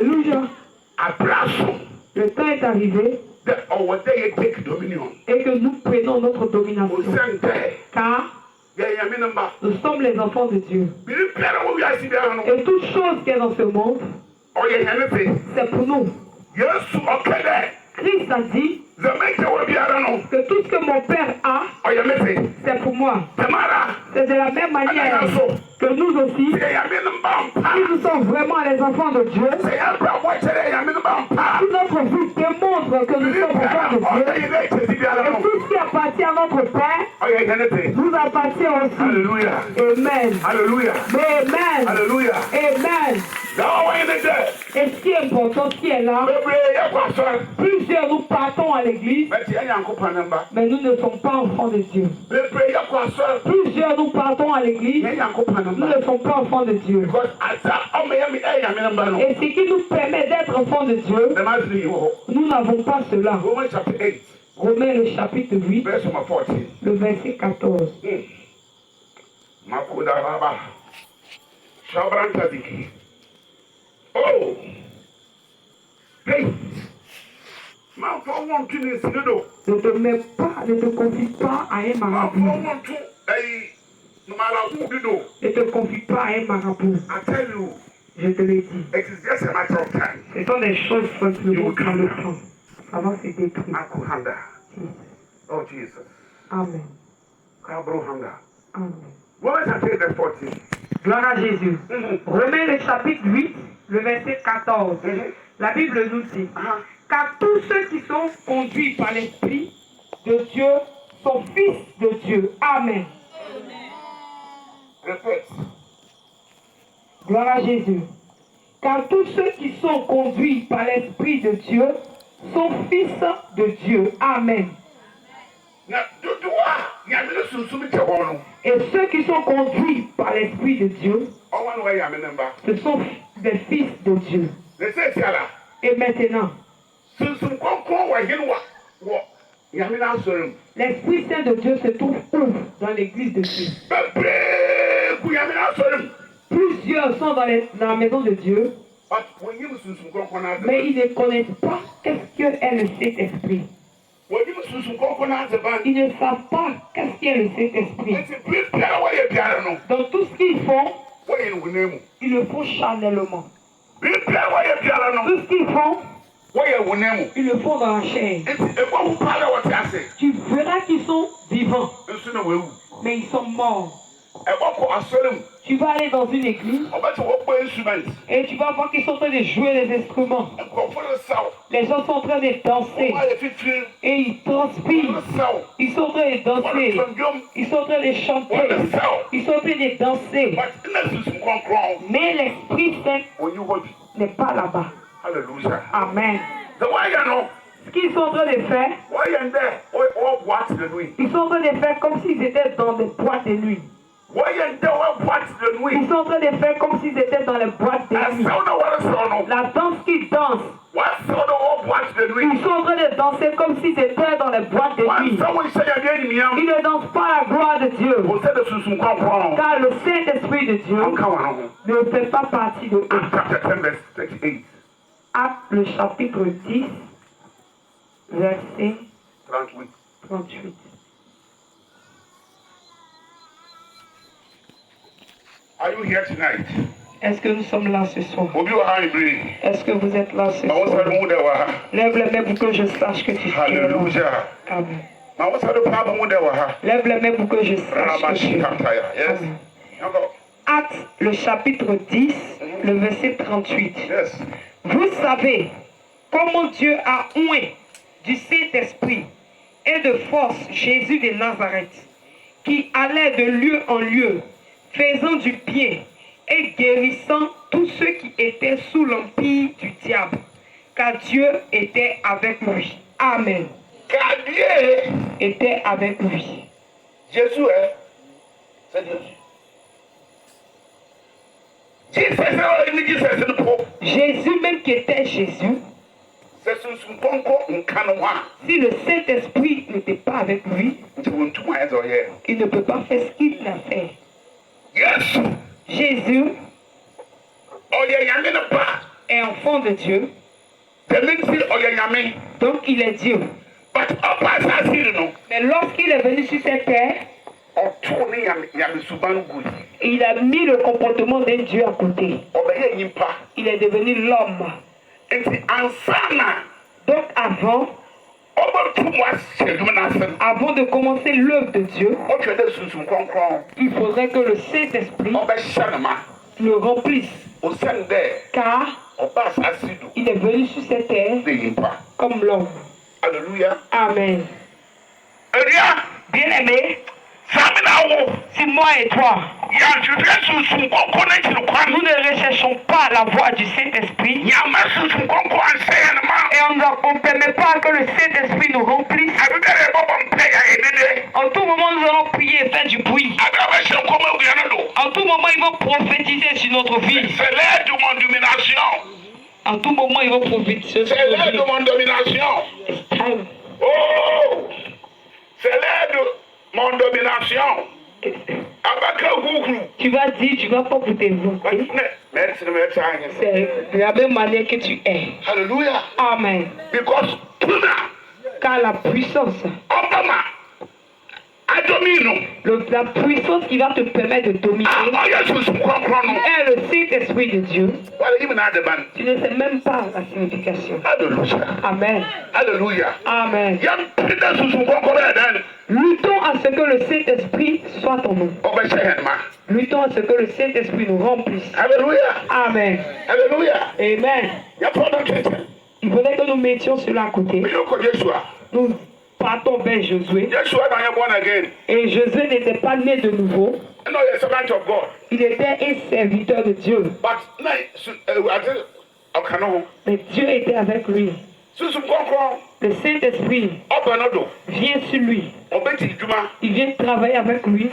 Alléluia. Le temps est arrivé et que nous prenons notre domination. Car nous sommes les enfants de Dieu. Et toute chose qui est dans ce monde, c'est pour nous. Christ a dit que tout ce que mon Père a, c'est pour moi. C'est de la même manière que nous aussi, si nous sommes vraiment les enfants de Dieu, si notre vie démontre que nous sommes enfants de Dieu, et tout ce qui appartient à notre Père nous appartient aussi. Alléluia. Amen. Alléluia. Amen. Alléluia. Amen. Et ce qui est important, ce qui est là, plusieurs nous partons à l'église, mais nous ne sommes pas enfants de Dieu. Plusieurs nous partons à l'église, nous ne sommes pas enfants de Dieu. Et ce qui nous permet d'être enfants de Dieu, nous n'avons pas cela. Romains le chapitre 8, le verset 14. Oh! Hey! Ne te mets pas, ne te confie pas à un marabout. Ne te confie pas à un marabout. Je te l'ai dit. Ce sont des choses simplement dans le temps. Ça va se détruire. Oh Jesus. Amen. Amen. Amen. Gloire à Jésus. Romains le chapitre 8, le verset 14. La Bible nous dit, car tous ceux qui sont conduits par l'Esprit de Dieu sont fils de Dieu. Amen. Répète. Gloire à Jésus. Car tous ceux qui sont conduits par l'Esprit de Dieu sont fils de Dieu. Amen. Et ceux qui sont conduits par l'Esprit de Dieu, ce sont des fils de Dieu. Et maintenant, l'Esprit Saint de Dieu se trouve où? Dans l'église de Dieu. Plusieurs sont dans la maison de Dieu, mais ils ne connaissent pas qu'est-ce qu'est le Saint-Esprit. Ils ne savent pas qu'est-ce qu'est le Saint-Esprit. Dans tout ce qu'ils font, ils le font charnellement. Tout ce qu'ils font, ils le font dans la chair. Tu verras qu'ils sont vivants, mais ils sont morts. Tu vas aller dans une église et tu vas voir qu'ils sont en train de jouer les instruments. Les gens sont en train de danser et ils transpirent. Ils sont en train de danser. Ils sont en train de chanter. Ils sont en train de danser. Mais l'Esprit Saint n'est pas là-bas. Amen. Ce qu'ils sont en train de faire, ils sont en train de faire comme s'ils étaient dans des boîtes de nuit. Ils sont en train de faire comme s'ils étaient dans les boîtes de nuit. La danse qu'ils dansent, ils sont en train de danser comme s'ils étaient dans les boîtes de nuit. Ils ne dansent pas la gloire de Dieu. Car le Saint-Esprit de Dieu ne fait pas partie de eux. Acte le chapitre 10, verset 38. Are you here tonight? Est-ce que nous sommes là ce soir? Est-ce que vous êtes là ce soir? Lève les mains pour que je sache que tu es là. Alléluia. Amen. Lève les mains pour que je sache que tu es là. Amen. Acte le chapitre 10, le verset 38. Vous savez comment Dieu a oint du Saint-Esprit et de force Jésus de Nazareth, qui allait de lieu en lieu, faisant du bien et guérissant tous ceux qui étaient sous l'empire du diable, car Dieu était avec lui. Amen. Car Dieu était avec lui. Jésus, c'est Jésus. Jésus même qui était Jésus, si le Saint-Esprit n'était pas avec lui, il ne peut pas faire ce qu'il a fait. Jésus est enfant enfant de Dieu. Donc il est Dieu. Mais lorsqu'il est venu sur cette terre, il a mis le comportement d'un Dieu à côté. Il est devenu l'homme. Donc avant de commencer l'œuvre de Dieu, il faudrait que le Saint-Esprit le remplisse. Car il est venu sur cette terre comme l'homme. Alléluia. Amen. Bien-aimé, si moi et toi, nous ne recherchons pas la voix du Saint-Esprit, et on ne permet pas que le Saint-Esprit nous remplisse, en tout moment nous allons prier et faire du bruit. En tout moment ils vont prophétiser sur notre vie. C'est l'heure de mon domination. En tout moment ils vont prophétiser sur C'est notre l'heure vie. de mon domination. It's time. Oh! C'est l'heure de mon domination. Tu vas dire, tu vas pas pour t'évoquer. C'est de la même manière que tu es. Alléluia. Amen. Because Car la puissance, la puissance qui va te permettre de dominer est le Saint-Esprit de Dieu. Tu ne sais même pas la signification. Alléluia. Amen. Alléluia. Amen. Luttons à ce que le Saint-Esprit soit en nous. Luttons à ce que le Saint-Esprit nous remplisse. Alléluia. Amen. Alléluia. Amen. Il faudrait que nous mettions cela à côté. Nous partons vers Josué. Et Josué n'était pas né de nouveau. Il était un serviteur de Dieu. Mais Dieu était avec lui. Le Saint-Esprit vient sur lui. Il vient travailler avec lui.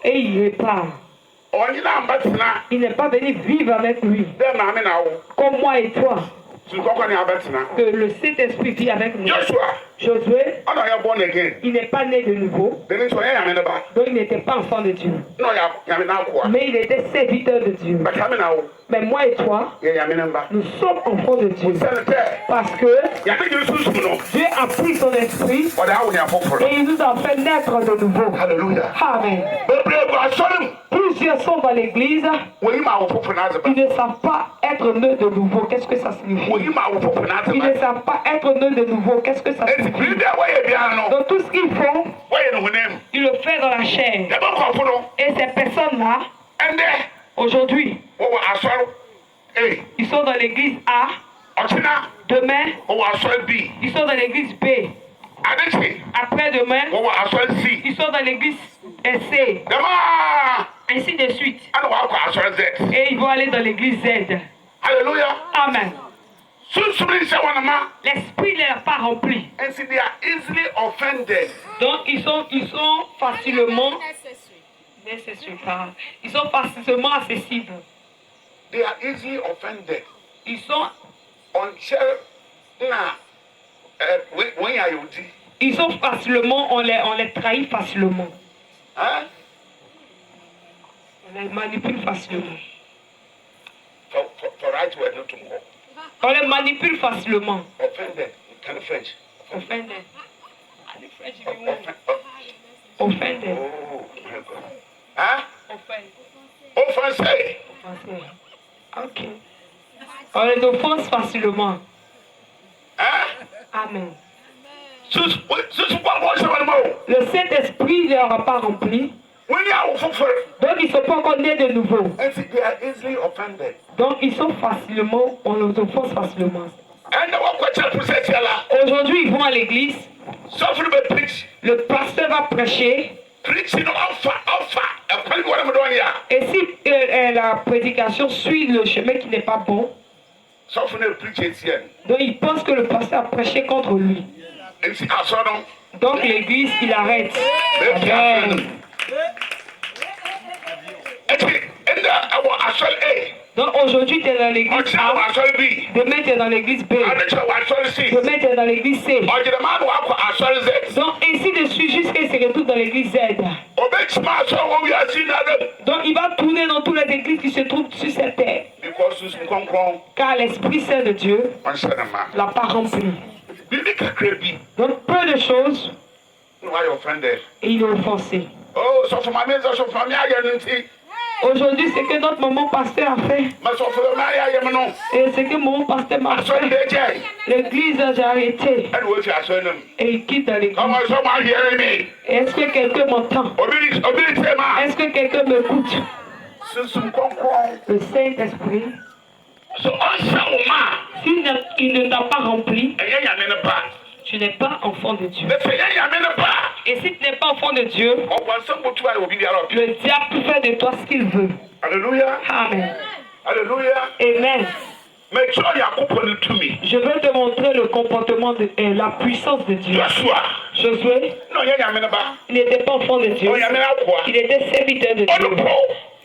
Et il repart. Il n'est pas venu vivre avec lui. Comme moi et toi. Que le Saint-Esprit vit avec nous. Josué, il n'est pas né de nouveau. Donc il n'était pas enfant de Dieu. Mais il était serviteur de Dieu. Mais moi et toi, nous sommes enfants de Dieu. Parce que Dieu a pris son esprit et il nous a fait naître de nouveau. Alléluia. Amen. Plusieurs sont dans l'église. Ils ne savent pas être nés de nouveau. Qu'est-ce que ça signifie? Ils ne savent pas être nés de nouveau. Qu'est-ce que ça signifie? Donc tout ce qu'ils font, ils le font dans la chair. Et ces personnes-là, aujourd'hui, ils sont dans l'église A. Demain, ils sont dans l'église B. Après-demain, ils sont dans l'église C. Ainsi de suite. Et ils vont aller dans l'église Z. Alléluia. Amen. L'esprit ne l'a pas rempli. Donc ils sont facilement ils sont facilement accessibles. Ils sont facilement, on les trahit facilement. Hein? On les manipule facilement. For On les manipule facilement. offended. Can French? Offended. Offended. Oh my God. Hein? Offensé. Offensé. Ok. On les offense facilement. Hein? Amen. Le Le Saint-Esprit ne leur a pas rempli. Donc ils ne sont pas encore nés de nouveau. Donc ils sont facilement, on les offense facilement. Aujourd'hui ils vont à l'église. Le pasteur va prêcher. Et si la prédication suit le chemin qui n'est pas bon, donc il pense que le pasteur a prêché contre lui. Donc l'église, il arrête. Amen. Donc aujourd'hui tu es dans l'église A, demain tu es dans l'église B, demain tu es dans l'église C. Donc ainsi de suite jusqu'à ce qu'il se retrouve dans l'église Z. Donc il va tourner dans toutes les églises qui se trouvent sur cette terre. Car l'Esprit Saint de Dieu l'a pas rempli. Donc peu de choses et il est offensé. Aujourd'hui, c'est que notre maman pasteur a fait. Et c'est que mon pasteur m'a fait. L'église a arrêté. Et il quitte l'église. Est-ce que quelqu'un m'entend? Est-ce que quelqu'un m'écoute? Le Saint-Esprit, s'il ne t'a pas rempli, tu n'es pas enfant de Dieu. Et si tu n'es pas enfant de Dieu, le diable peut faire de toi ce qu'il veut. Alléluia. Amen. Alléluia. Amen. Mais je veux te montrer le comportement de la puissance de Dieu. Josué, il n'était pas enfant de Dieu. Il était serviteur de Dieu.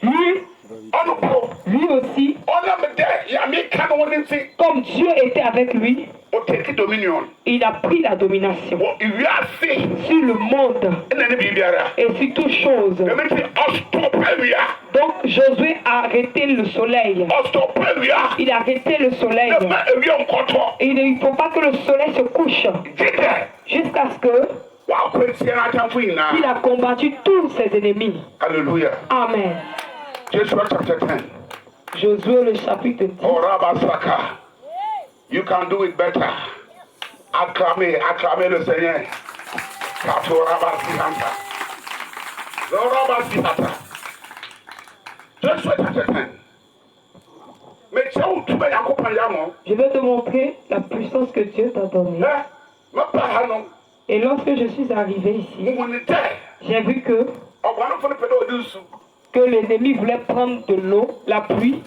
Lui aussi, comme Dieu était avec lui, il a pris la domination sur le monde et sur toutes choses. Donc Josué a arrêté le soleil. Il a arrêté le soleil. Et il ne faut pas que le soleil se couche jusqu'à ce que il a combattu tous ses ennemis. Alléluia. Amen. Josué le chapitre 10. Oh, Rabasaka. You can do it better. Acclamez le Seigneur. Je vais te montrer la puissance que Dieu t'a donnée. Et lorsque je suis arrivé ici, j'ai vu que l'ennemi voulait prendre de l'eau, la pluie,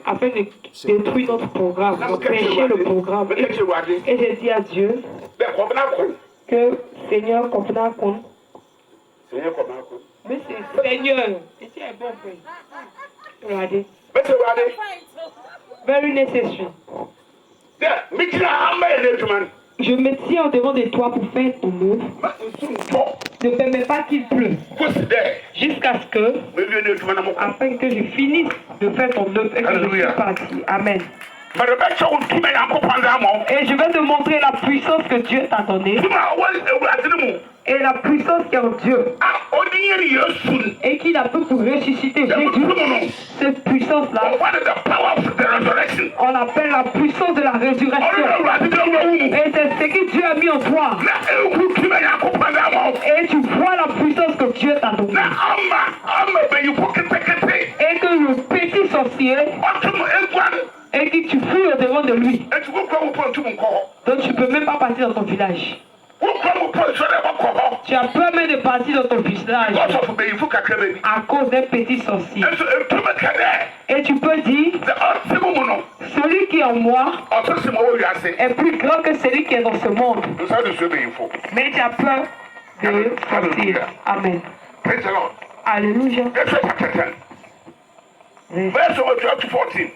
afin de détruire notre programme, d'empêcher le programme. Et j'ai dit à Dieu que Seigneur, comprends compte. Mais c'est Seigneur. Et tu es bon, frère. Regardez. Very necessary. Je me tiens au devant de toi pour faire ton œuvre. Ne permets pas qu'il pleuve. Jusqu'à ce que, afin que je finisse de faire ton œuvre et que je suis parti. Amen. Et je vais te montrer la puissance que Dieu t'a donnée. Et la puissance qui est en Dieu. Et qu'il a pu pour ressusciter Jésus. Cette puissance-là, on l'appelle la puissance de la résurrection. Et c'est ce que Dieu a mis en toi. Et tu vois la puissance que Dieu t'a donnée. Et que le petit sorcier, et que tu fuis au devant de lui. Donc tu ne peux même pas partir dans ton village. Tu as peur même de partir dans ton village à cause d'un petit sorcier. Et tu peux dire, celui qui est en moi est plus grand que celui qui est dans ce monde. Mais tu as peur de sortir. Amen. Alléluia. Verse 12 to 14.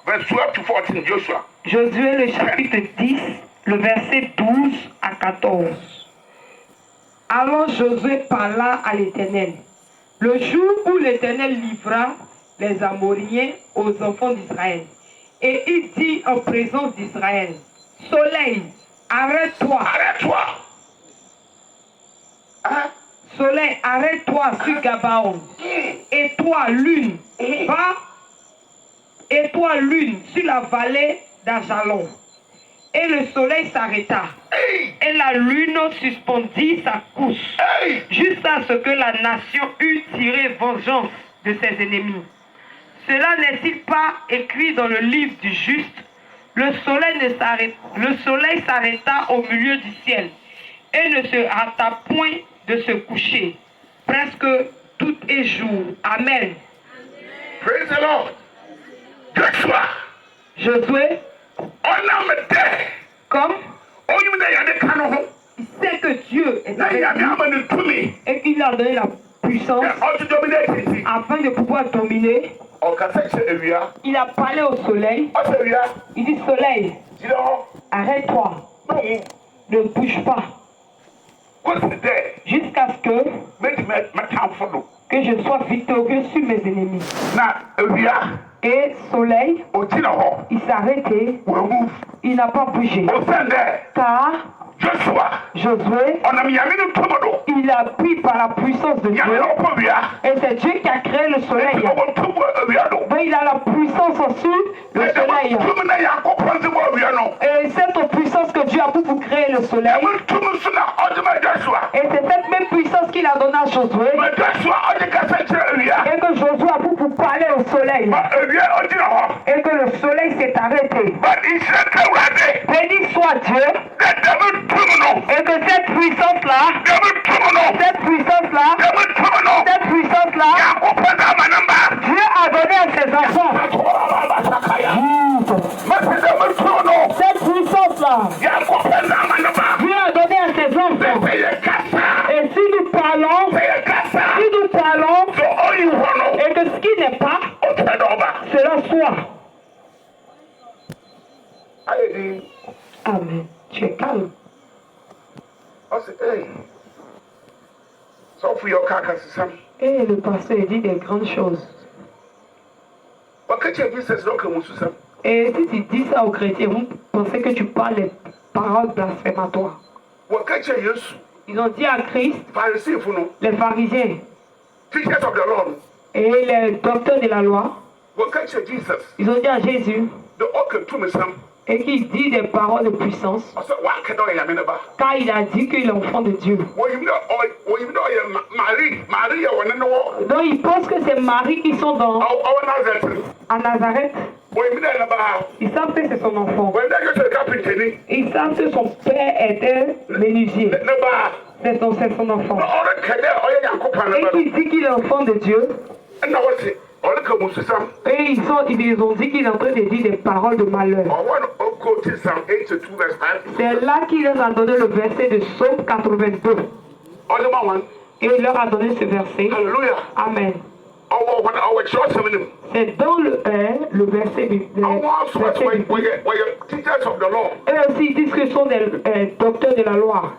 Verse 12 to 14, Joshua. Josué le chapitre 10, le verset 12 à 14. Alors Josué parla à l'Éternel. Le jour où l'Éternel livra les Amoriens aux enfants d'Israël. Et il dit en présence d'Israël, Soleil, arrête-toi. Arrête-toi. Hein? Soleil, arrête-toi sur Gabaon. Et toi, lune, va. Et toi, lune, sur la vallée d'Ajalon. Et le soleil s'arrêta. Et la lune suspendit sa course. Jusqu'à ce que la nation eût tiré vengeance de ses ennemis. Cela n'est-il pas écrit dans le livre du juste? Le soleil s'arrêta au milieu du ciel et ne se hâta point de se coucher. Presque tout est jour. Amen. Praise the Lord. Josué, comme il sait que Dieu est avec lui et qu'il a donné la puissance afin de pouvoir dominer, il a parlé au soleil. Il dit, soleil, arrête-toi, ne bouge pas, jusqu'à ce que que je sois victorieux sur mes ennemis. Et soleil, il s'est arrêté, il n'a pas bougé. Car Josué, il a pris par la puissance de Dieu. Et c'est Dieu qui a créé le soleil. Donc il a la puissance sur le soleil. Et cette puissance que Dieu a pour créer le soleil. Et c'est cette même puissance qu'il a donnée à Josué. Et que Josué a pour parler au soleil. Et que le soleil s'est arrêté. Béni soit Dieu. Et que cette puissance-là, Dieu a donné à ses enfants. Cette puissance-là, Dieu a donné à ses enfants. Et si nous parlons, et que ce qui n'est pas, cela soit. Amen. Tu es calme. Et le pasteur dit des grandes choses. Et si tu dis ça aux chrétiens, vous pensez que tu parles des paroles blasphématoires. Ils ont dit à Christ, les pharisiens et les docteurs de la loi, ils ont dit à Jésus, et qu'il dit des paroles de puissance, car il a dit qu'il est enfant de Dieu. Donc il pense que c'est Marie qui sont à Nazareth. Ils savent que c'est son enfant. Ils savent que son père était menuisier. C'est son enfant. Et qu'il dit qu'il est enfant de Dieu. Et ils ont dit qu'il est en train de dire des paroles de malheur. C'est là qu'il leur a donné le verset de Psaume 82. Et il leur a donné ce verset. Amen. C'est dans le verset du et aussi ils disent que ce sont des docteurs de la loi.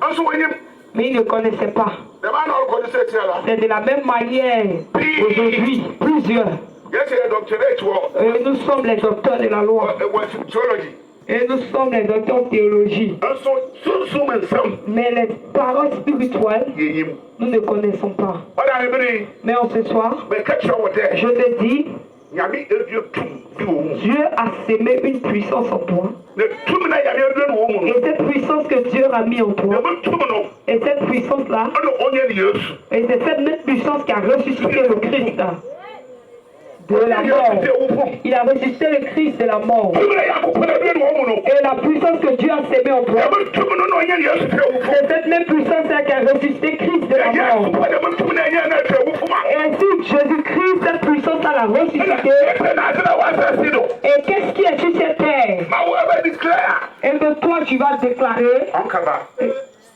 Mais ils ne connaissaient pas. C'est de la même manière aujourd'hui, plusieurs. Nous sommes les docteurs de la loi. Et nous sommes les docteurs en théologie. Mais les paroles spirituelles, nous ne connaissons pas. Mais en ce soir, je te dis, Dieu a sémé une puissance en toi. Et cette puissance que Dieu a mis en toi, et cette puissance-là, et c'est cette même puissance qui a ressuscité le Christ de la mort. Il a ressuscité le Christ de la mort. Et la puissance que Dieu a sémée en toi, c'est cette même puissance-là qui a ressuscité Christ de la mort. Et si Jésus-Christ, cette puissance-là l'a ressuscité, et qu'est-ce qui est sur cette terre? Et que toi tu vas déclarer,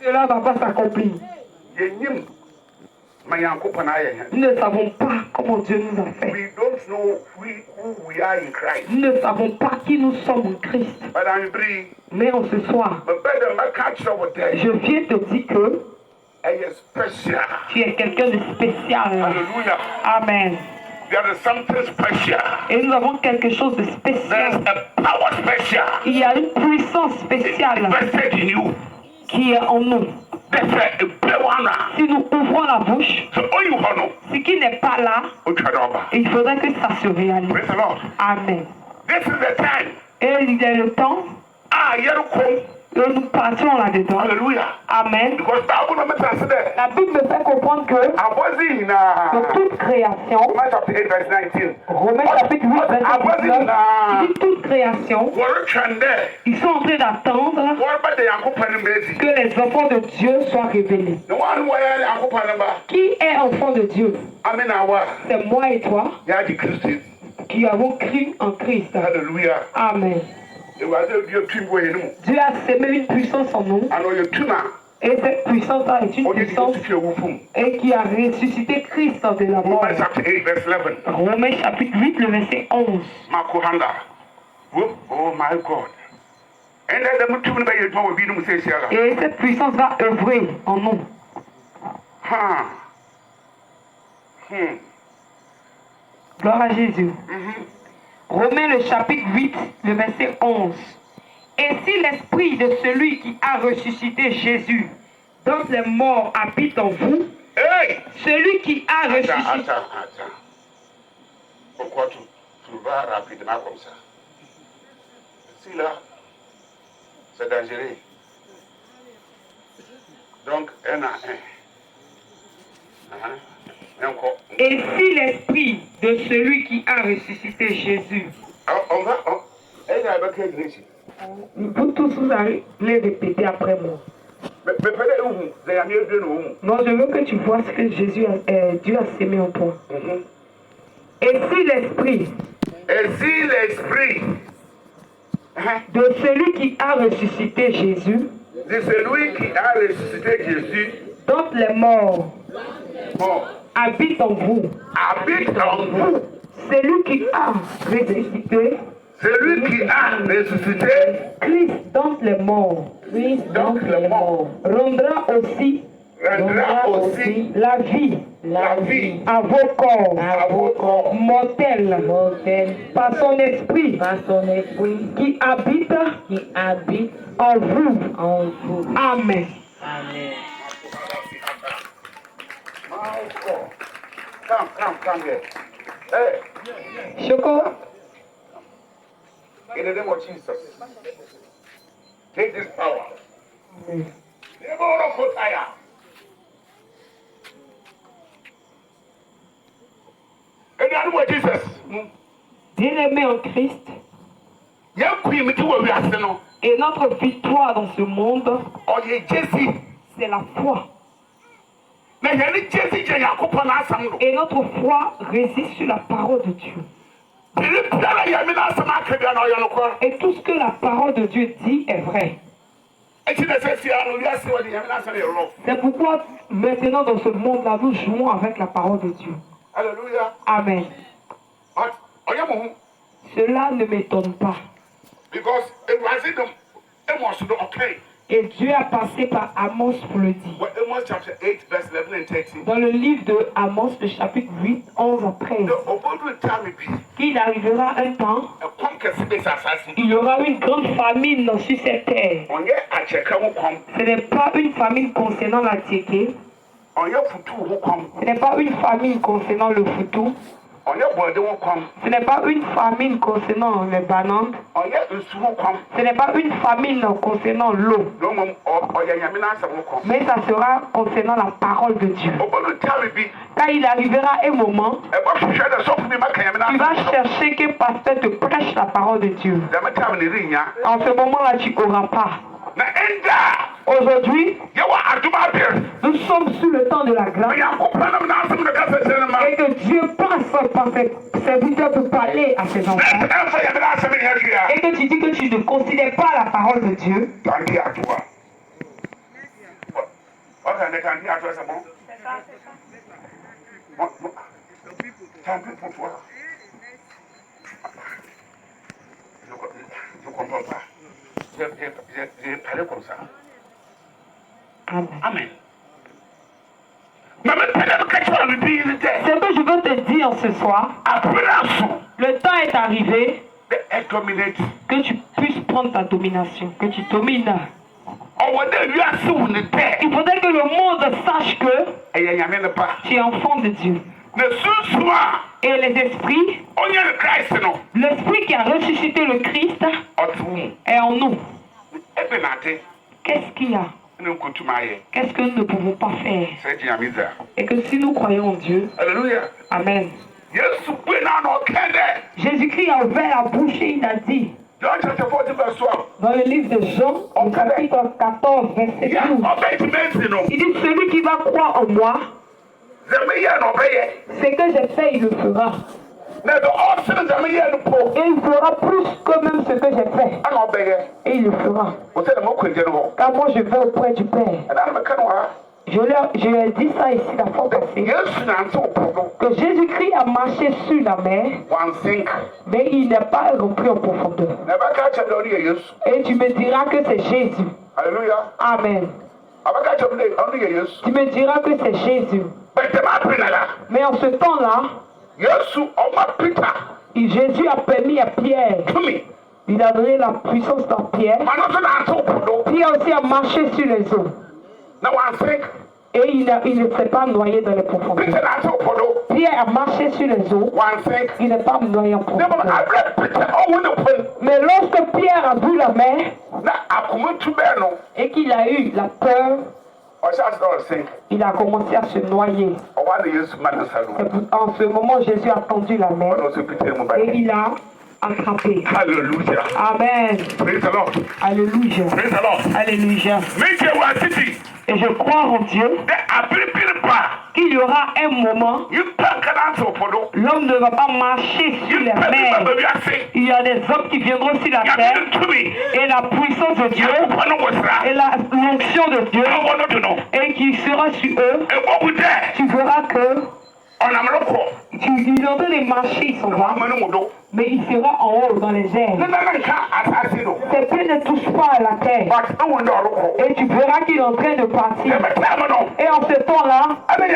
cela ne va pas s'accomplir. Nous ne savons pas comment Dieu nous a fait. Nous ne savons pas qui nous sommes en Christ. Mais en ce soir, je viens te dire que tu es quelqu'un de spécial. Amen. Et nous avons quelque chose de spécial. Il y a une puissance spéciale qui est en nous. Si nous ouvrons la bouche, ce qui n'est pas là, il faudrait que ça se réalise. Amen. Et il y a le temps que nous partions là-dedans. Amen. La Bible me fait comprendre que de toute création, Romains chapitre 8, verset 19, il dit toute création, ils sont en train d'attendre que les enfants de Dieu soient révélés. Qui est enfant de Dieu? C'est moi et toi qui avons cru en Christ. Amen. Dieu a sémé une puissance en nous. Et cette puissance-là est une puissance et qui a ressuscité Christ de la mort. Romains chapitre 8, le verset 11. Oh my God. Et cette puissance va œuvrer en nous. Gloire à Jésus. Romains le chapitre 8, le verset 11. Et si l'esprit de celui qui a ressuscité Jésus dans les morts habite en vous, celui qui a ressuscité... Attends. Pourquoi tu vas rapidement comme ça? Si là, c'est dangereux. Donc, un à un. Et si l'esprit de celui qui a ressuscité Jésus... Vous tous, vous allez répéter après moi. Non, je veux que tu vois ce que Dieu a sémé en toi. Et si l'esprit de celui qui a ressuscité Jésus dont les morts habite en vous, celui qui a ressuscité Christ dans les morts, rendra aussi la vie à vos corps mortels par son esprit qui habite en vous. Amen. Come here. Hey. Choco. In the name of Jesus. Take this power. In the name of Jesus. Bien-aimé en Christ. Et notre victoire dans ce monde, c'est la foi. Et notre foi réside sur la parole de Dieu. Et tout ce que la parole de Dieu dit est vrai. C'est pourquoi maintenant dans ce monde-là, nous jouons avec la parole de Dieu. Alléluia. Amen. Cela ne m'étonne pas. Et Dieu a passé par Amos pour le dire. Dans le livre de Amos, le chapitre 8, 11 à 13. Qu'il arrivera un temps, il y aura une grande famine sur cette terre. Ce n'est pas une famine concernant la tiéké. Ce n'est pas une famine concernant le foutou. Ce n'est pas une famine concernant les bananes. Ce n'est pas une famine concernant l'eau. Mais ça sera concernant la parole de Dieu. Quand il arrivera un moment, tu vas chercher que pasteur te prêche la parole de Dieu. En ce moment-là, tu n'auras pas. Aujourd'hui, nous sommes sous le temps de la grâce. Et que Dieu passe par ses serviteurs pour parler à ses enfants. Et que tu dis que tu ne considères pas la parole de Dieu. Je comprends pas. J'ai parlé comme ça. Amen. Ce que je veux te dire ce soir, le temps est arrivé que tu puisses prendre ta domination, que tu domines. Il faudrait que le monde sache que tu es enfant de Dieu. Et les esprits, l'esprit qui a ressuscité le Christ est en nous. Qu'est-ce qu'il y a? Qu'est-ce que nous ne pouvons pas faire? Et que si nous croyons en Dieu, Alléluia. Amen. Jésus-Christ a ouvert la bouche et il a dit, dans le livre de Jean, au chapitre 14, verset 12, il dit, celui qui va croire en moi, ce que j'ai fait, il le fera. Et il fera plus que même ce que j'ai fait. Et il le fera. Car moi je vais auprès du Père. Je lui ai dit ça ici la fois passée. Que Jésus-Christ a marché sur la mer. Mais il n'est pas rentré en profondeur. Et tu me diras que c'est Jésus. Alléluia. Amen. Tu me diras que c'est Jésus. Mais en ce temps-là, Jésus a permis à Pierre, il a donné la puissance dans Pierre. Pierre aussi a marché sur les eaux. Et il ne s'est pas noyé dans les profondeurs. Pierre a marché sur les eaux. Il n'est pas noyé en profondeur. Mais lorsque Pierre a vu la mer et qu'il a eu la peur, il a commencé à se noyer. En ce moment, Jésus a tendu la main et il a attrapé. Alléluia. Amen. Praise the Lord. Alléluia. Praise the Lord. Alléluia. Et je crois en Dieu qu'il y aura un moment, l'homme ne va pas marcher sur les mers. Il y a des hommes qui viendront sur la terre et la puissance de Dieu et l'onction de Dieu et qui sera sur eux. Tu verras que il est en train de marcher, ils sont là, mais il sera en haut dans les airs. Ses pieds ne touchent pas à la terre. Et tu verras qu'il est en train de partir. Et en ce temps-là, et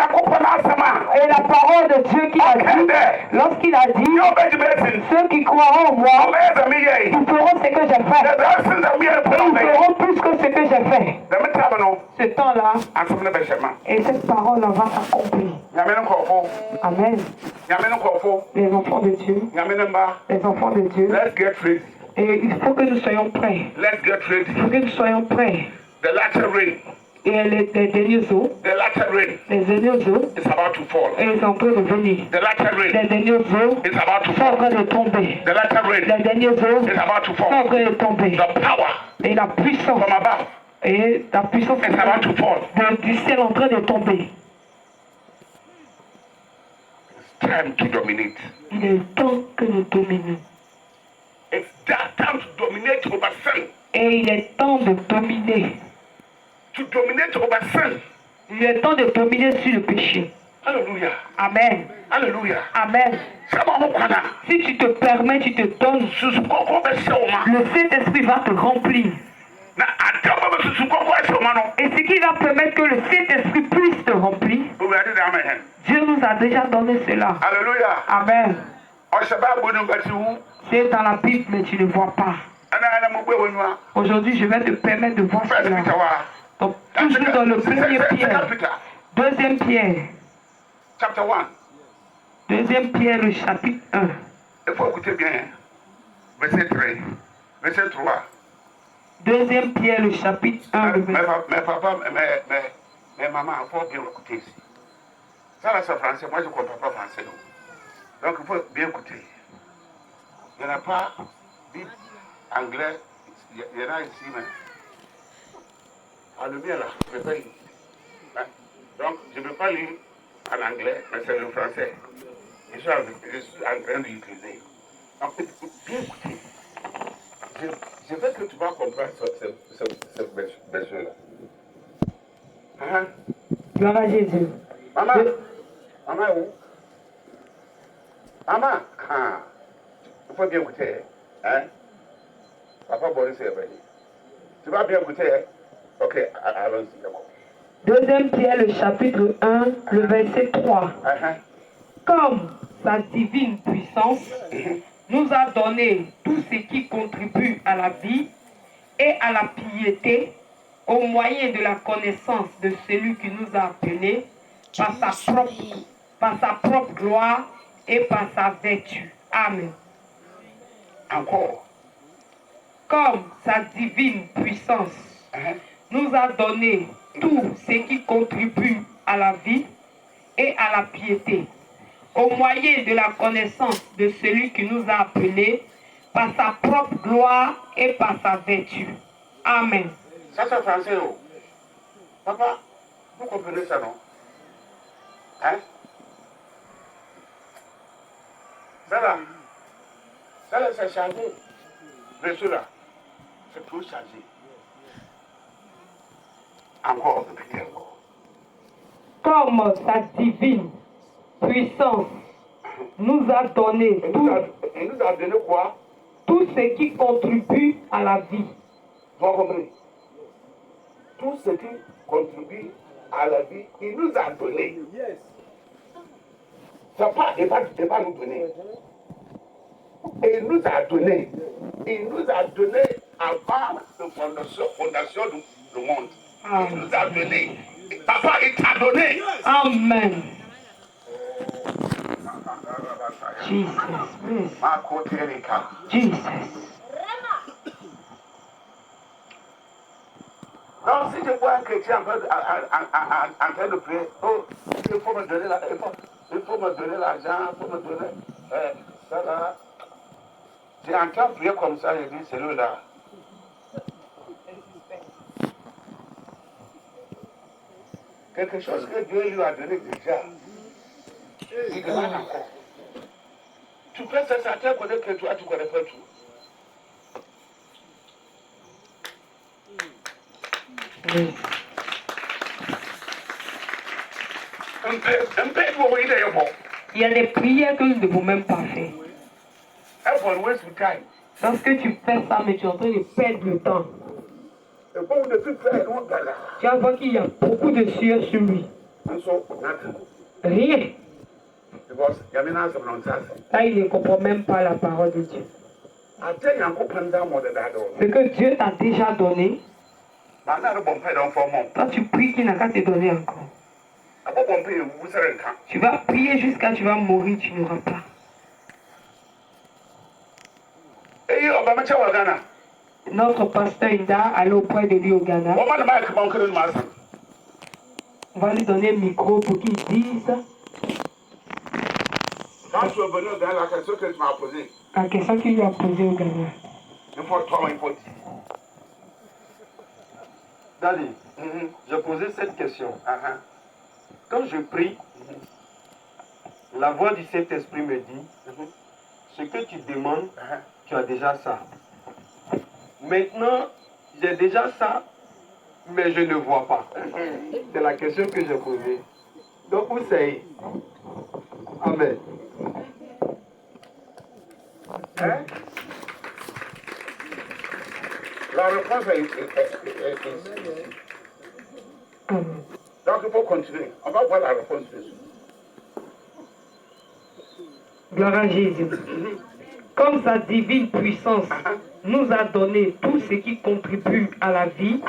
la parole de Dieu qu'il a dit, lorsqu'il a dit, ceux qui croiront en moi, ils feront ce que j'ai fait. Ils feront plus que ce que j'ai fait. Ce temps-là, et cette parole va s'accomplir. Amen. Les enfants de Dieu. Les enfants de Dieu. Et il faut que nous soyons prêts. Il faut que nous soyons prêts. Et les derniers eaux. Les derniers eaux. Et ils sont en train de venir. Les derniers eaux sont en train de tomber. Les derniers eaux sont en train de tomber. Et la puissance. Et la puissance du ciel est en train de tomber. Time to dominate. Il est temps que nous dominions. It's that time to dominate over sin. Et il est temps de dominer. To dominate over sin. Il est temps de dominer sur le péché. Alléluia. Amen. Alléluia. Amen. Si tu te permets, tu te donnes, le Saint-Esprit va te remplir. Et ce qui va permettre que le Saint-Esprit puisse te remplir, Dieu nous a déjà donné cela. Alléluia. Amen. C'est dans la Bible, mais tu ne vois pas. Aujourd'hui, je vais te permettre de voir cela. Donc, toujours dans le premier Pierre. Deuxième Pierre. Deuxième Pierre, le chapitre 1. Il faut écouter bien. Verset 3. Verset 3. Deuxième Pierre, le chapitre 1. Mais papa, mais maman, il faut bien écouter ici. Ça là c'est français, moi je ne comprends pas français. Non. Donc il faut bien écouter. Il n'y en a pas Bible anglais, il y en a ici, mais. Ah, le mien là, je ne peux pas lire. Donc je ne peux pas lire en anglais, mais c'est le français. Je suis en train d'utiliser. Donc bien écouter. Je veux que tu vas comprendre cette version-là. Gloire à Jésus. Maman, maman est où? Maman, il faut bien écouter. Hein? Papa Boris est venu. Tu vas bien écouter? Hein? Ok, allons-y d'abord. Deuxième Pierre, le chapitre 1, le verset 3. Comme sa divine puissance nous a donné tout ce qui contribue à la vie et à la piété au moyen de la connaissance de celui qui nous a appelés par sa propre gloire et par sa vertu. Amen. Encore. Comme sa divine puissance nous a donné tout ce qui contribue à la vie et à la piété au moyen de la connaissance de celui qui nous a appelés par sa propre gloire et par sa vertu. Amen. Ça c'est français. Oh. Papa, vous comprenez ça, non? Hein? Ça là c'est chargé. Mais cela, c'est trop chargé. Encore, répétez encore. Comme sa divine puissance nous a donné Il nous a donné quoi? Tout ce qui contribue à la vie. Vous avez compris? Tout ce qui contribue à la vie, il nous a donné. Ça pas, il va nous donner. Et il nous a donné. Il nous a donné avant la fondation du monde. Il nous a donné. Papa, il t'a donné. Amen. Jesus. Jesus. Donc, si je vois un chrétien en train de prier, oh, il faut me donner l'argent, il faut me donner ça là. J'ai entendu prier comme ça, je dis, c'est lui là. Quelque chose que Dieu lui a donné déjà. Il demande encore. Tu fais ça, ça te connaît que toi, tu connais pas tout. Il y a des prières que nous ne devons même pas faire. Lorsque tu fais ça, mais tu es en train de perdre le temps. Tu vas voir qu'il y a beaucoup de sueur sur lui. Rien. Là, il ne comprend même pas la parole de Dieu. Ce que Dieu t'a déjà donné, quand tu pries qu'il n'a qu'à te donner encore. Tu vas prier jusqu'à ce que tu vas mourir, tu n'auras pas. Notre pasteur Inda allait auprès de lui au Ghana. On va lui donner un micro pour qu'il dise. Quand tu es venu au Ghana, la question que tu m'as posée. La question qu'il lui a posée au Ghana. Il faut dire. Daddy, j'ai posé cette question. Quand je prie, la voix du Saint-Esprit me dit, ce que tu demandes, tu as déjà ça. Maintenant, j'ai déjà ça, mais je ne vois pas. C'est la question que j'ai posée. Donc, vous savez. Amen. La réponse est ici. Donc, il faut continuer. On va voir la réponse dessus. Gloire à Jésus. Comme sa divine puissance nous a donné tout ce qui contribue à la vie,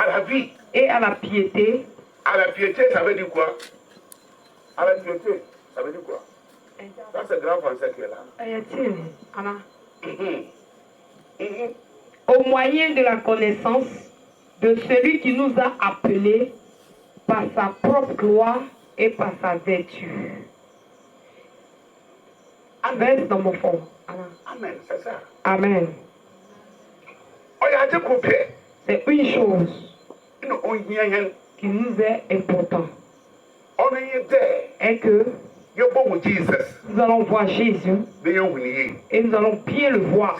et à la piété. À la piété, ça veut dire quoi? À la piété, ça veut dire quoi? Ça, c'est grand français qui est là. Au moyen de la connaissance de celui qui nous a appelés par sa propre gloire et par sa vertu. Amen dans mon fond. Amen, c'est ça. Amen. C'est une chose qui nous est importante. Et que nous allons voir Jésus et nous allons bien le voir.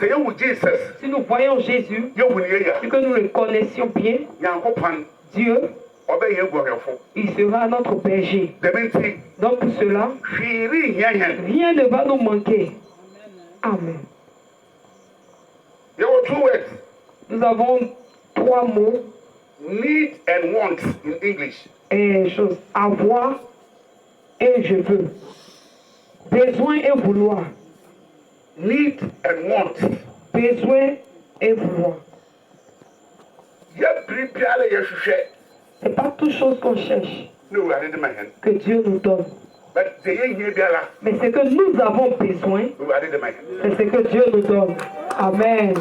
Si nous voyons Jésus et que nous le connaissions bien, Dieu, il sera notre berger. Donc pour cela, rien ne va nous manquer. Amen. Nous avons 3 mots. Need and want in English. Et chose, avoir et je veux. Besoin et vouloir. Need and want. Besoin et vouloir. C'est pas toute chose qu'on cherche que Dieu nous donne. Mais ce que nous avons besoin, c'est ce que Dieu nous donne. Amen.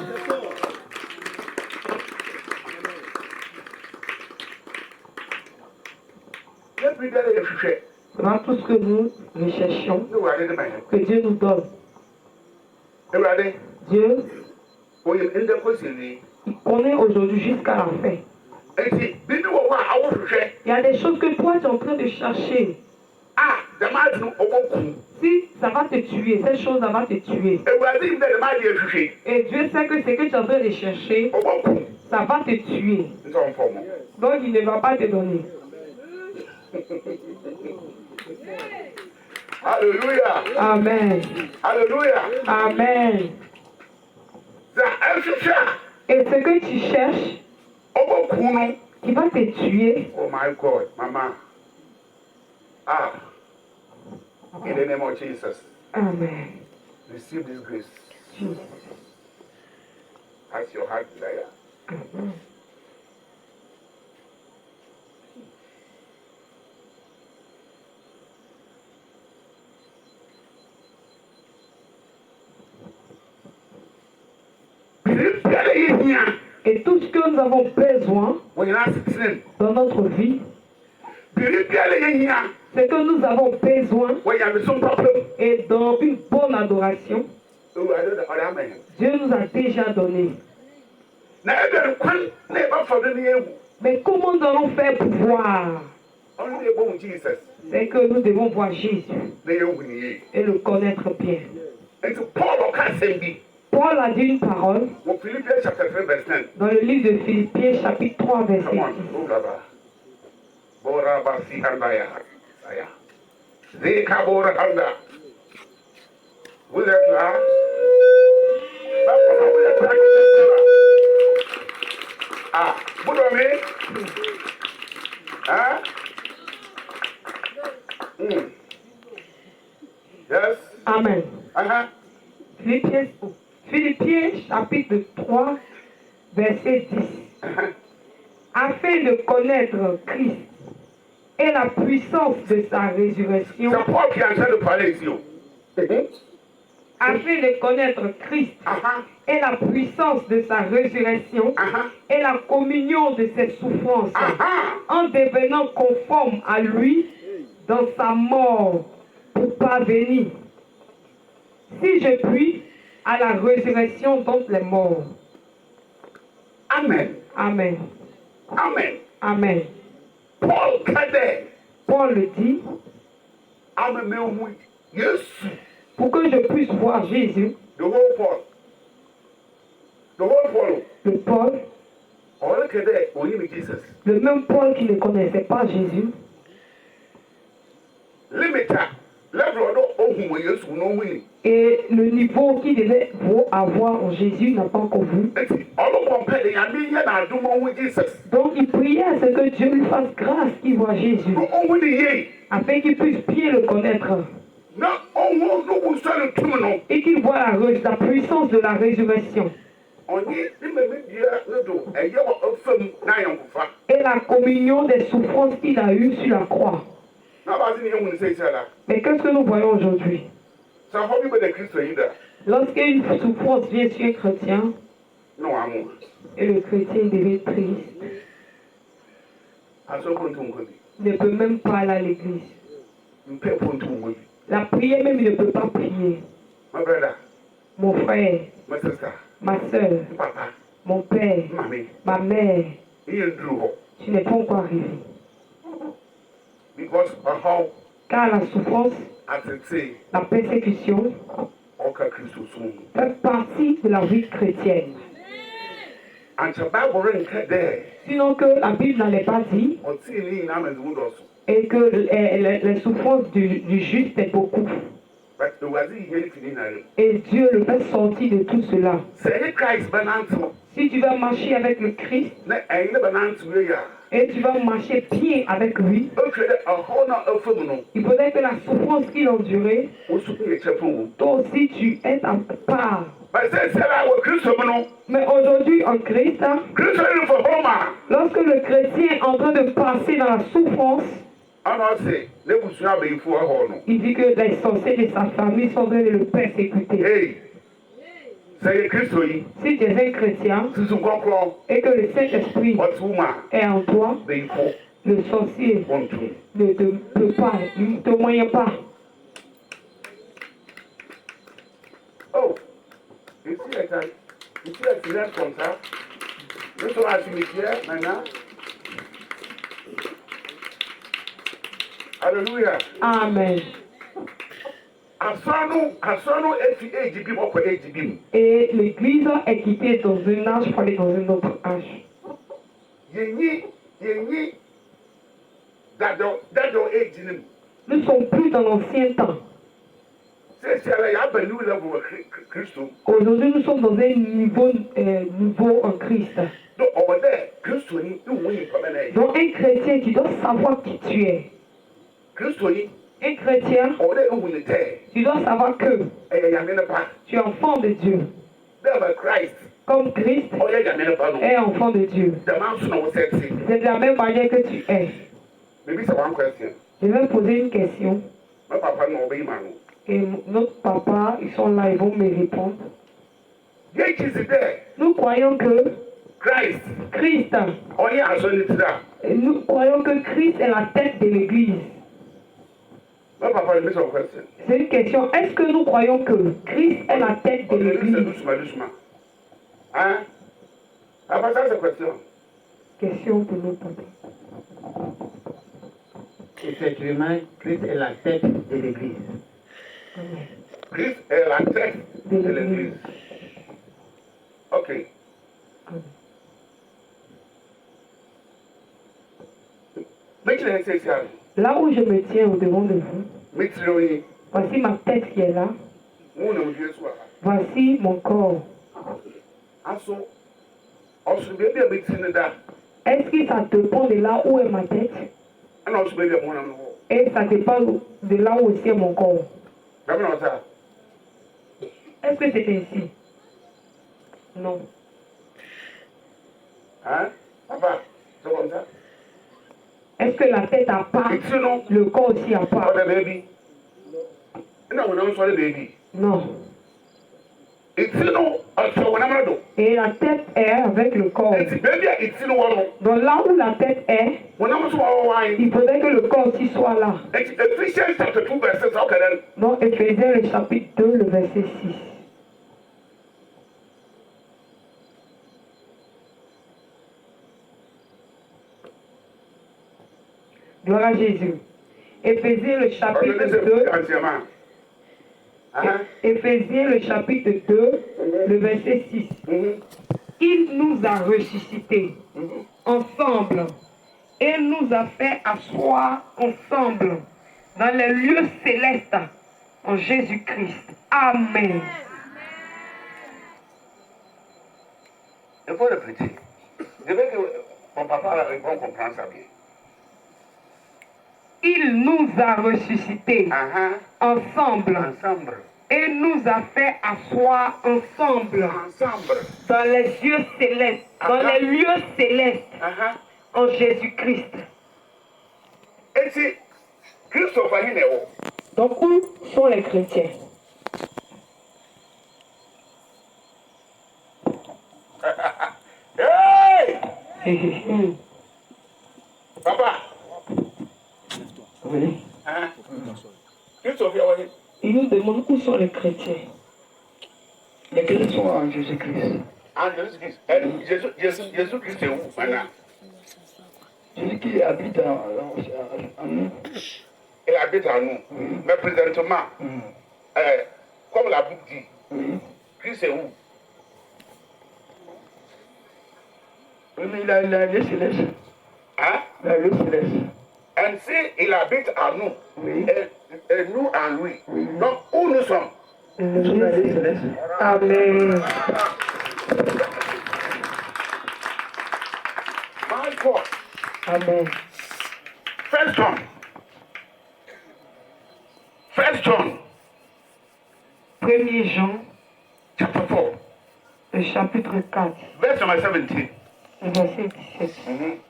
Dans tout ce que nous recherchons, que Dieu nous donne. Dieu, il connaît aujourd'hui jusqu'à la fin. Il y a des choses que toi tu es en train de chercher. Si ça va te tuer, cette chose va te tuer. Et Dieu sait que ce que tu es en train de chercher, ça va te tuer. Donc il ne va pas te donner. Alléluia. Amen. Alléluia. Amen. Et ce que tu cherches, qui va te tuer. Oh my God, maman. In the name of Jesus. Amen. Receive this grace. Jesus. As your heart desire. Amen. Et tout ce que nous avons besoin dans notre vie, c'est que nous avons besoin et dans une bonne adoration, Dieu nous a déjà donné. Mais comment nous allons faire pour voir? C'est que nous devons voir Jésus et le connaître bien. Paul a dit une parole dans le livre de Philippiens chapitre 3 verset 10. Vous êtes là? Ah, vous dormez? Hein? Yes? Amen. Uh-huh. Philippiens chapitre 3 verset 10. Afin de connaître Christ et la puissance de sa résurrection. C'est Paul qui est en train de parler ici. Afin de connaître Christ et la puissance de sa résurrection et la communion de ses souffrances, en devenant conforme à lui dans sa mort pour parvenir, si je puis, à la résurrection d'entre les morts. Amen. Amen. Amen. Amen. Paul le dit. Pour que je puisse voir Jésus. The whole Paul. Le Paul. Le même Paul qui ne connaissait pas Jésus. Et le niveau qu'il devait avoir en Jésus n'a pas encore vu. Donc il priait à ce que Dieu lui fasse grâce qu'il voit Jésus. Afin qu'il puisse bien le connaître. Et qu'il voit la puissance de la résurrection. Et la communion des souffrances qu'il a eues sur la croix. Mais qu'est-ce que nous voyons aujourd'hui? Lorsqu'une souffrance vient sur un chrétien, et le chrétien devient triste, il ne peut même pas aller à l'église. La prière même, il ne peut pas prier. Mon frère, ma soeur, mon père, ma mère, tu n'es pas encore arrivé. Car la souffrance, la persécution, fait partie de la vie chrétienne. Sinon que la Bible n'allait pas dit et que les souffrances du juste est beaucoup. Et Dieu le fait sortir de tout cela. Si tu vas marcher avec le Christ, et tu vas marcher bien avec lui, il faudrait que la souffrance qu'il endurait, toi aussi tu es en part. Mais aujourd'hui en Christ, lorsque le chrétien est en train de passer dans la souffrance, il dit que les sorciers de sa famille sont en train de le persécuter. Si tu es un chrétien et que le Saint-Esprit est en toi, le sorcier ne te peut pas, il ne te moyen pas. Oh, ici un silence comme ça. Nous sommes à cimetière maintenant. Alléluia. Amen. Et l'église est quittée dans un âge pour aller dans un autre âge. Nous ne sommes plus dans l'ancien temps. Aujourd'hui, nous sommes dans un niveau nouveau en Christ. Donc un chrétien qui doit savoir qui tu es. Un es chrétien, tu dois savoir que tu es enfant de Dieu. Comme Christ est enfant de Dieu. C'est de la même manière que tu es. Je vais poser une question. Et notre papa, ils sont là, ils vont me répondre. Nous croyons que Christ, nous croyons que Christ est la tête de l'Église. C'est une question. Est-ce que nous croyons que Christ est la tête de l'Église? Hein? Question pour notre papa. Effectivement, Christ est la tête de l'Église. Christ est la tête de l'Église. Ok. Là où je me tiens au devant de vous, voici ma tête qui est là. Voici mon corps. Est-ce que ça dépend de là où est ma tête? Et ça dépend de là où aussi est mon corps. Est-ce que c'est ainsi? Non. Hein? Papa, c'est comme ça? Est-ce que la tête a part, le corps aussi a part? Non. Et la tête est avec le corps. Donc là où la tête est, il faudrait que le corps aussi soit là. Donc Éphésiens le chapitre 2, le verset 6. Gloire à Jésus. Éphésiens le chapitre 2. Éphésiens le chapitre 2, le verset 6. Il nous a ressuscités ensemble et nous a fait asseoir ensemble dans les lieux célestes en Jésus-Christ. Amen. Il faut répéter. Je veux que mon papa comprenne ça bien. Il nous a ressuscités ensemble et nous a fait asseoir ensemble dans les lieux célestes, dans les lieux célestes en Jésus-Christ. Donc où sont les chrétiens? Hey! Papa! Oui. Christophe, Il nous demande où sont les chrétiens. Les chrétiens sont en Jésus-Christ. En Jésus-Christ. Jésus-Christ est où maintenant? Jésus-Christ habite en nous. Il habite en nous. Oui. Mais présentement, comme la Bible dit, Christ est où? Oui, mais il a lieu céleste. Hein? Il a lieu céleste. Ainsi, il habite en nous. Oui. Et nous en lui. Oui. Donc, où nous sommes? Nous sommes dans les célestes. Amen. My God. Amen. First John. 1er Jean, Chapter 4. le chapitre 4, Verse number 17. le verset 17.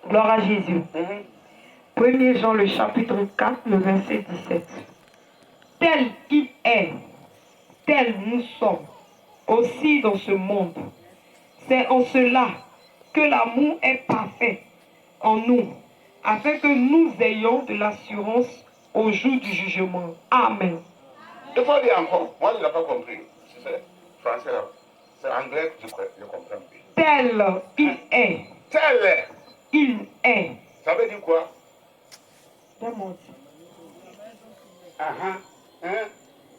Gloire à Jésus. 1er Jean, le chapitre 4, le verset 17. Tel il est, tel nous sommes aussi dans ce monde. C'est en cela que l'amour est parfait en nous, afin que nous ayons de l'assurance au jour du jugement. Amen. Il faut dire encore. Moi, je n'ai pas compris. C'est français là. C'est anglais que je comprends bien. Tel il est. Tel il est. Ça veut dire quoi?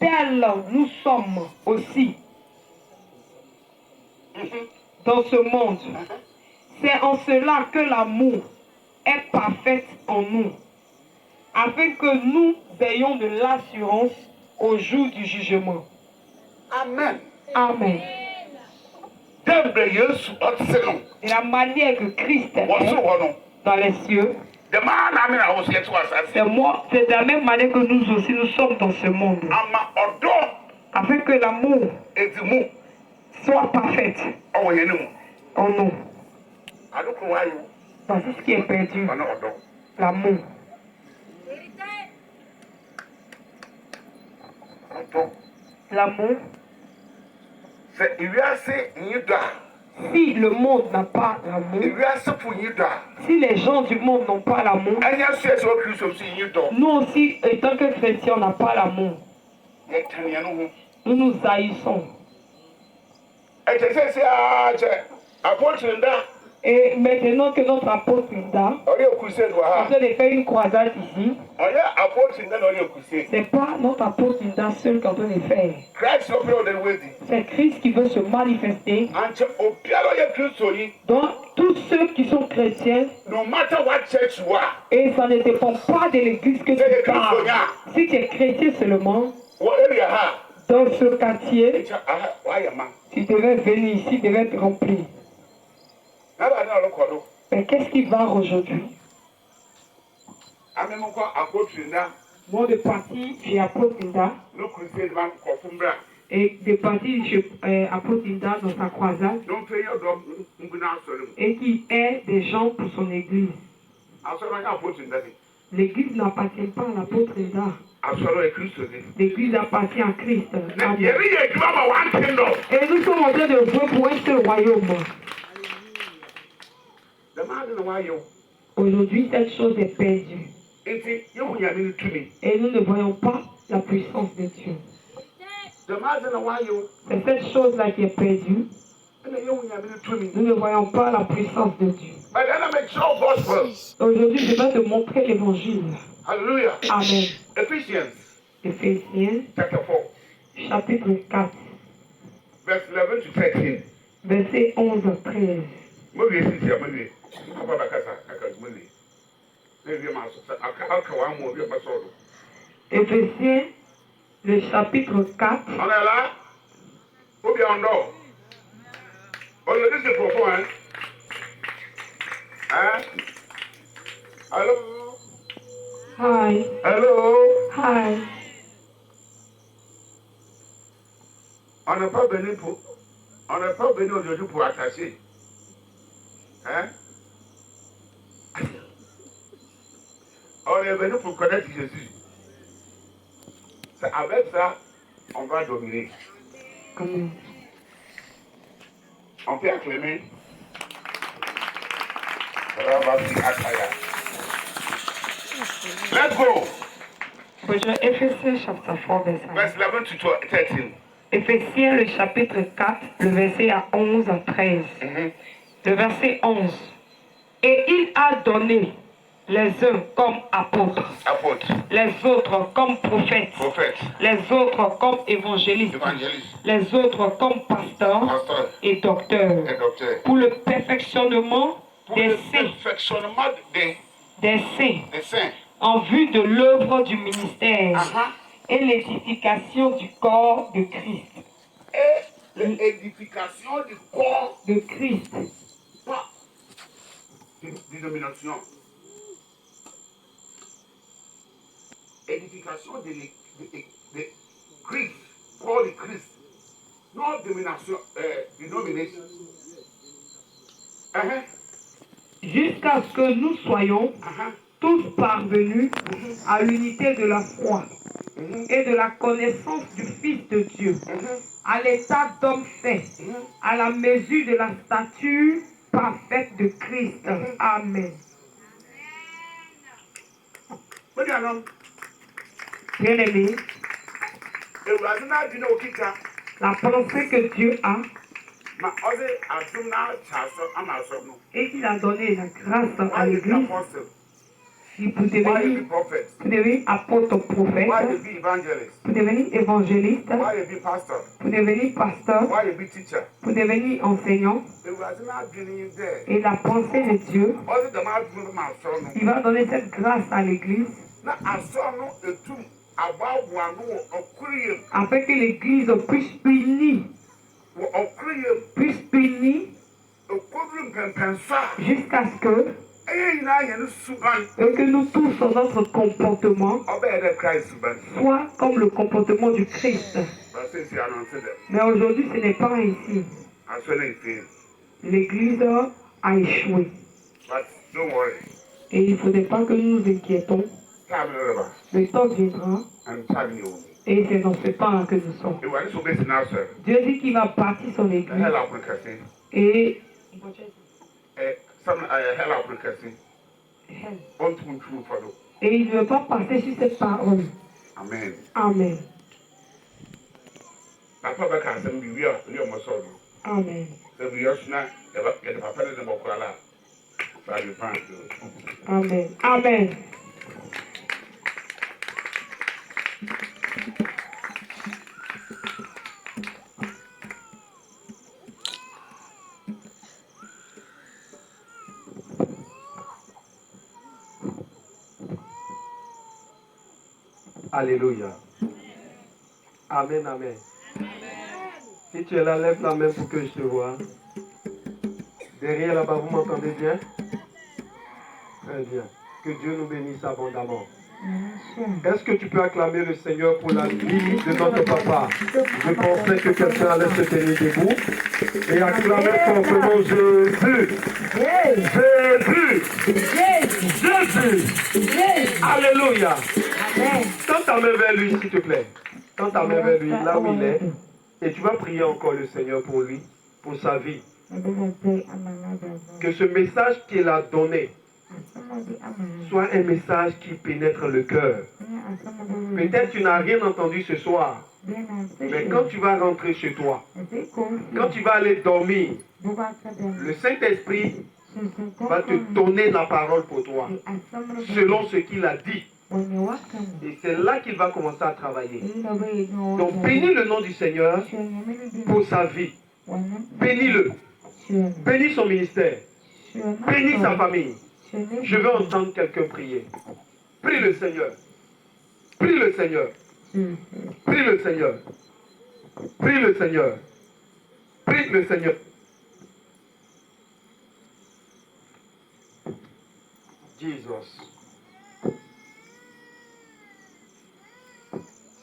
Tel nous sommes aussi dans ce monde. C'est en cela que l'amour est parfait en nous, afin que nous ayons de l'assurance au jour du jugement. Amen. Amen. De la manière que Christ est dans les cieux, C'est moi, c'est de la même manière que nous aussi, nous sommes dans ce monde. Afin que l'amour soit parfait en nous. Voici ce qui est perdu. L'amour. L'amour. Si le monde n'a pas l'amour, si les gens du monde n'ont pas l'amour, nous aussi, étant que chrétiens, on n'a pas l'amour. Nous nous haïssons. Et maintenant que notre apôtre Linda en train de faire une croisade ici, c'est pas notre apôtre Linda seul qui est en train de faire. C'est Christ qui veut se manifester dans tous ceux qui sont chrétiens. Et ça ne dépend pas de l'église que tu parles. Si tu es chrétien seulement, dans ce quartier, tu devais venir ici, tu devais être rempli. Mais qu'est-ce qui va aujourd'hui? Moi, de parti chez Apôtre Linda, et de parti chez Apôtre Linda dans sa croisade, et qui aide des gens pour son église. L'église n'appartient pas à l'apôtre Linda. L'église appartient à Christ. Amen. Et nous sommes en train de voir pour un seul royaume. Aujourd'hui, cette chose est perdue. Et nous ne voyons pas la puissance de Dieu. C'est cette chose-là qui est perdue. Nous ne voyons pas la puissance de Dieu. Aujourd'hui, je vais te montrer l'évangile. Alléluia. Amen. Ephesians chapitre 4, verse 11 to 13. Verset 11 à 13. Éphésiens, le chapitre 4. On est là? Ou bien on dort? On le dit c'est profond, hein? Hein? Allô? Hi. Allô? Hi. On n'est pas venu aujourd'hui pour attacher. Hein? On est venu pour connaître Jésus. C'est avec ça, on va dominer. Amen. On peut acclamer. Let's go. Éphésiens chapitre 4, verset 1. Verse 11 to 13. Éphésiens, le chapitre 4, le verset à 11 à 13. Le verset 11. Et il a donné les uns comme apôtres, les autres comme prophètes, les autres comme évangélistes, les autres comme pasteurs et docteurs, pour le perfectionnement des saints, en vue de l'œuvre du ministère et l'édification du corps de Christ. Et l'édification du corps de Christ. Pas dénomination. Édification de Christ, corps de Christ. Non dénomination, denomination. Jusqu'à ce que nous soyons tous parvenus à l'unité de la foi et de la connaissance du Fils de Dieu, à l'état d'homme fait, à la mesure de la stature parfaite de Christ. Amen. Bien-aimé, la pensée que Dieu a, et qu'il a donné la grâce à l'Église, si vous devenir apôtre prophète, vous devenir évangéliste, vous devenir pasteur, vous devenir enseignant, et la pensée de Dieu, il va donner cette grâce à l'Église, afin que l'Église puisse unir jusqu'à ce que Et que nous tous, dans notre comportement, soit comme le comportement du Christ. Mais aujourd'hui, ce n'est pas ainsi. L'Église a échoué. Et il ne faudrait pas que nous nous inquiétons. Le temps viendra. Et c'est dans ce temps-là que nous sommes. Dieu dit qu'il va bâtir son Église. Et il ne veut pas passer sur cette parole. Amen. Amen. Amen. Amen. Amen. Alléluia. Amen, amen. Si tu es là, lève la main pour que je te vois. Derrière là-bas, vous m'entendez bien? Très bien. Que Dieu nous bénisse abondamment. Est-ce que tu peux acclamer le Seigneur pour la vie de notre papa? Je pensais que quelqu'un allait se tenir debout et acclamer fortement Jésus. Jésus. Alléluia. Tends ta main vers lui, s'il te plaît. Tends ta main vers lui, là où il est. Et tu vas prier encore le Seigneur pour lui, pour sa vie. Que ce message qu'il a donné soit un message qui pénètre le cœur. Peut-être tu n'as rien entendu ce soir, mais quand tu vas rentrer chez toi, quand tu vas aller dormir, le Saint-Esprit va te donner la parole pour toi, selon ce qu'il a dit. Et c'est là qu'il va commencer à travailler. Donc bénis le nom du Seigneur pour sa vie. Bénis-le. Bénis son ministère. Bénis sa famille. Je veux entendre quelqu'un prier. Prie le Seigneur. Prie le Seigneur. Prie le Seigneur. Prie le Seigneur. Prie le Seigneur. Jesus.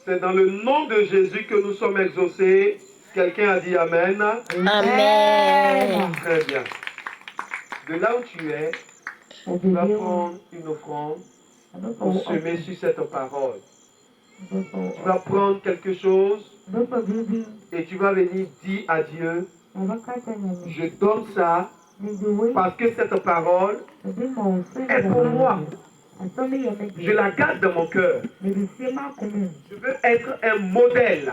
C'est dans le nom de Jésus que nous sommes exaucés. Quelqu'un a dit Amen. Amen. Très bien. De là où tu es, tu vas prendre une offrande pour semer sur cette parole. Tu vas prendre quelque chose et tu vas venir dire à Dieu, je donne ça parce que cette parole est pour moi. Je la garde dans mon cœur. Je veux être un modèle.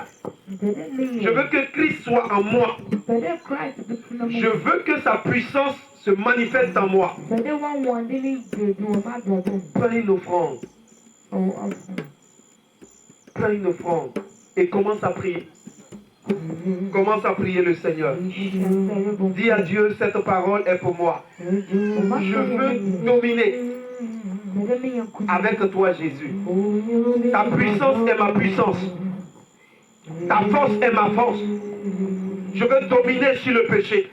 Je veux que Christ soit en moi. Je veux que sa puissance se manifeste en moi. Prends une offrande. Prends une offrande et commence à prier. Commence à prier le Seigneur. Dis à Dieu, cette parole est pour moi. Je veux dominer avec toi, Jésus. Ta puissance est ma puissance. Ta force est ma force. Je veux dominer sur le péché.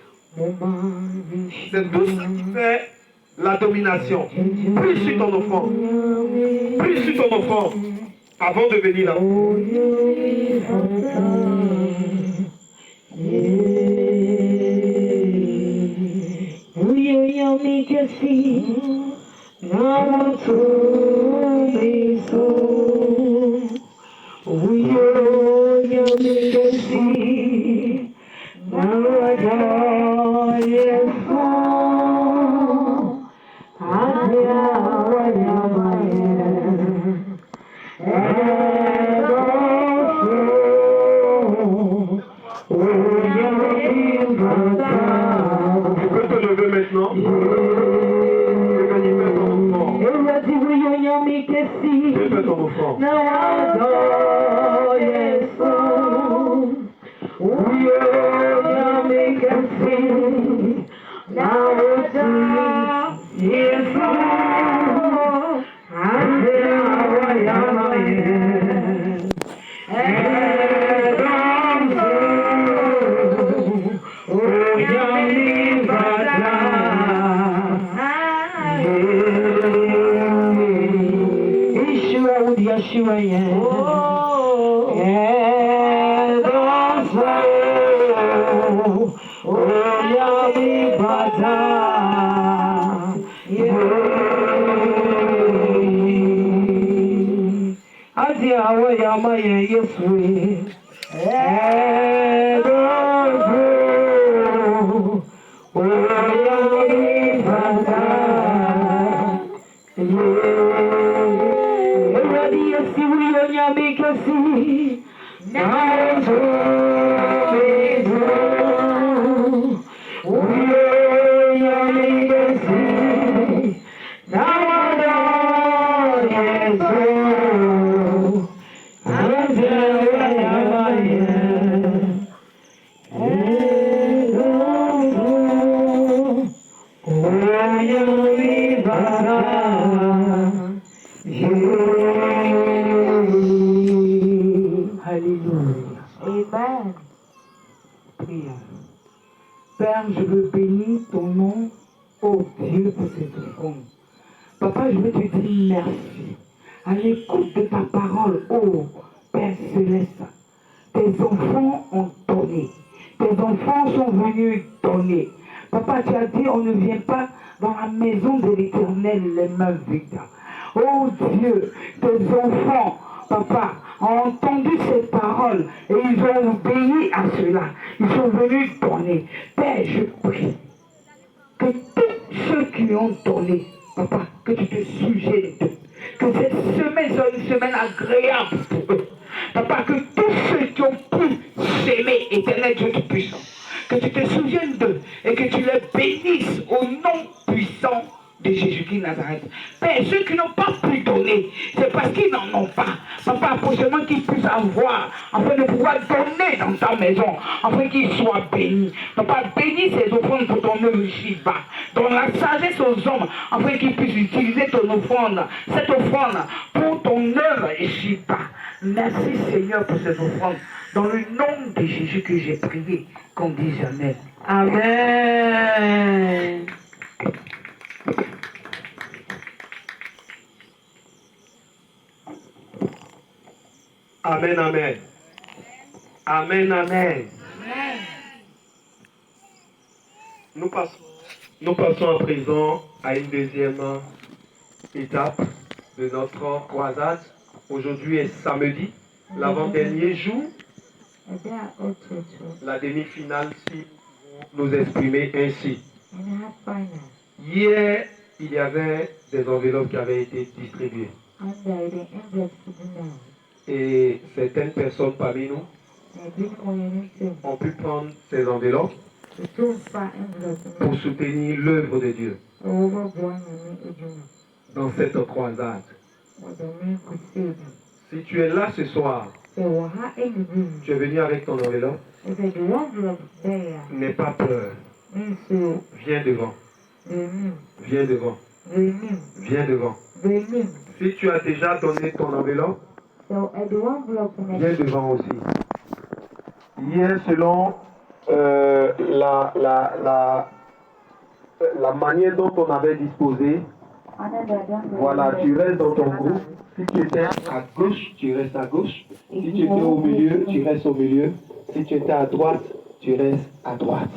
C'est tout ce qui fait la domination. Prie sur ton offrande. Prie sur ton offrande avant de venir là. Amen. Prière. Père, je veux bénir ton nom, ô Dieu, pour cette offrande. Papa, je veux te dire merci. À l'écoute de ta parole, ô Père Céleste, tes enfants ont donné. Tes enfants sont venus donner. Papa, tu as dit, on ne vient pas dans la maison de l'Éternel les mains vides. Oh Dieu, tes enfants, papa, ont entendu ces paroles et ils ont obéi à cela. Ils sont venus donner. Père, je prie que tous ceux qui ont donné, papa, que tu te sujettes d'eux. Que cette semaine soit une semaine agréable pour eux. Papa, que tous ceux qui ont pu s'aimer, éternel Dieu Tout-Puissant, que tu te souviennes d'eux et que tu les bénisses au nom puissant de Jésus-Christ Nazareth. Père, ceux qui n'ont pas pu donner, c'est parce qu'ils n'en ont pas. Papa, pour seulement qu'ils puissent avoir, afin de pouvoir donner dans ta maison, afin qu'ils soient bénis. Papa, bénis ces offrandes pour ton œuvre Shiva. Donne la sagesse aux hommes, afin qu'ils puissent utiliser ton offrande, cette offrande, pour ton œuvre Shiva. Merci Seigneur pour cette offrande. Dans le nom de Jésus que j'ai prié, qu'on dise Amen. Amen. Amen, amen. Amen, amen. Nous passons à présent à une deuxième étape de notre croisade. Aujourd'hui est samedi, l'avant-dernier jour, la demi-finale, si vous nous exprimez ainsi. Hier, il y avait des enveloppes qui avaient été distribuées. Et certaines personnes parmi nous ont pu prendre ces enveloppes pour soutenir l'œuvre de Dieu dans cette croisade. Si tu es là ce soir, tu es venu avec ton enveloppe, n'aie pas peur. Viens devant. Viens devant. Viens devant. Si tu as déjà donné ton enveloppe, viens devant aussi. Hier, selon la manière dont on avait disposé, voilà, tu restes dans ton groupe. Si tu étais à gauche, tu restes à gauche. Si tu étais au milieu, tu restes au milieu. Si tu étais à droite, tu restes à droite.